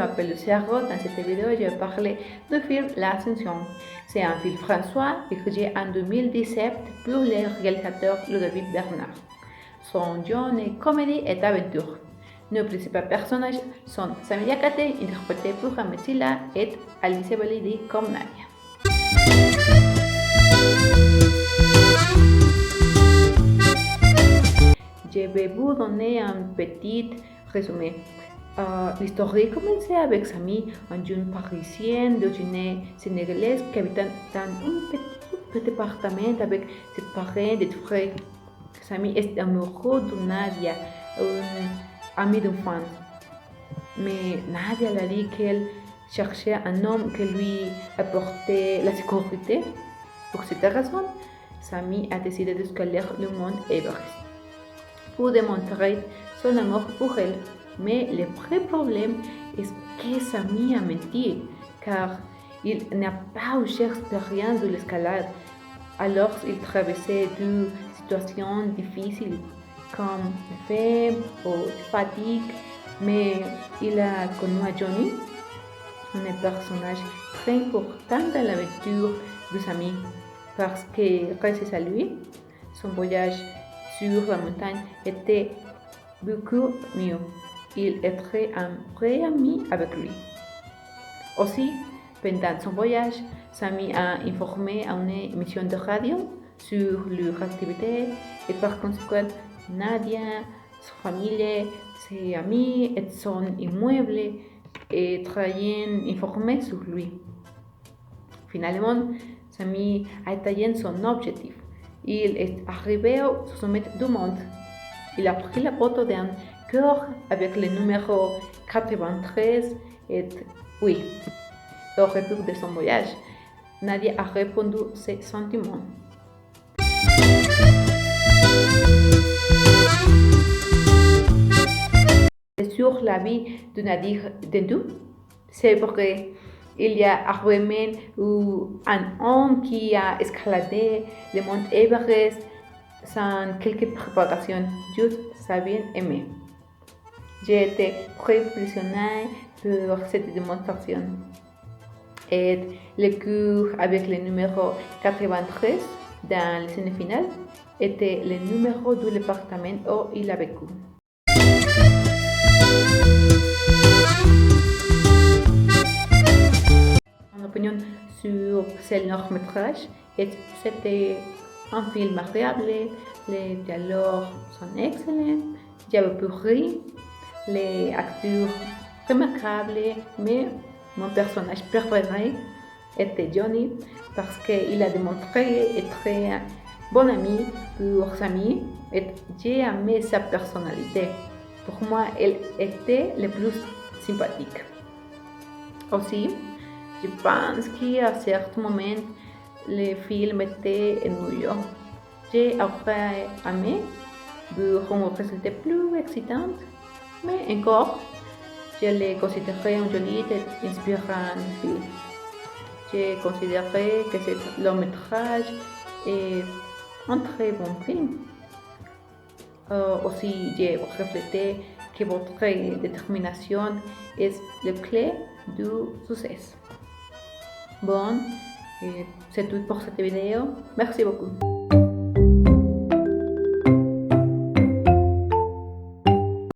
m'appelle Lucerro. Dans cette vidéo, je vais parler du film L'Ascension. C'est un film français écrit en 2017 pour le réalisateur Ludovic Bernard. Son genre est comédie et aventure. Nos principaux personnages sont Samia Kate, interprétée par Ametila, et Alice Validi comme Nadia. Je vais vous donner un petit résumé. L'histoire commence avec Sami, un jeune parisien d'origine sénégalaise qui habite dans un petit appartement avec ses parents et des frères. Sami est amoureux de Nadia, une amie d'enfance. Mais Nadia a dit qu'elle cherchait un homme qui lui apportait la sécurité. Pour cette raison, Sami a décidé d'escalader le mont Everest pour démontrer son amour pour elle. Mais le vrai problème est que Sami a menti, car il n'a pas eu d'expérience de l'escalade. Alors il traversait des situations difficiles, comme la faim ou la fatigue. Mais il a connu Johnny, un personnage très important dans l'aventure de Sami, parce que grâce à lui, son voyage sur la montagne était beaucoup mieux. Il était un vrai ami avec lui. Aussi, pendant son voyage, Sami a informé à une émission de radio sur leur activité et par conséquent, Nadia, sa famille, ses amis et son immeuble étaient informés sur lui. Finalement, Sami a atteint son objectif. Il est arrivé au sommet du monde. Il a pris la photo d'un cœur avec le numéro 93 et oui, au retour de son voyage, Nadia a répondu ses sentiments. Sur la vie de Nadia Dendou, c'est vrai. Il y a arrivé un homme qui a escaladé le mont Everest sans quelques préparations, juste sa bien aimé. J'ai été très impressionnée par cette démonstration. Et le cœur avec le numéro 93 dans le scène finale était le numéro du département où il a vécu. Mon opinion sur ce long métrage est que c'était un film agréable, les dialogues sont excellents, j'avais pu rire, les acteurs remarquables, mais mon personnage préféré était Johnny parce qu'il a démontré être un bon ami pour Sami et j'ai aimé sa personnalité. Pour moi, elle était le plus sympathique. Aussi, je pense qu'à certains moments, le film était ennuyeux. J'ai après aimé pour un résultat plus excitant, mais encore, je le considérais un joli et inspirant film. J'ai considéré que ce long métrage est un très bon film. Aussi, j'ai reflété que votre détermination est la clé du succès. Bon, c'est tout pour cette vidéo. Merci beaucoup.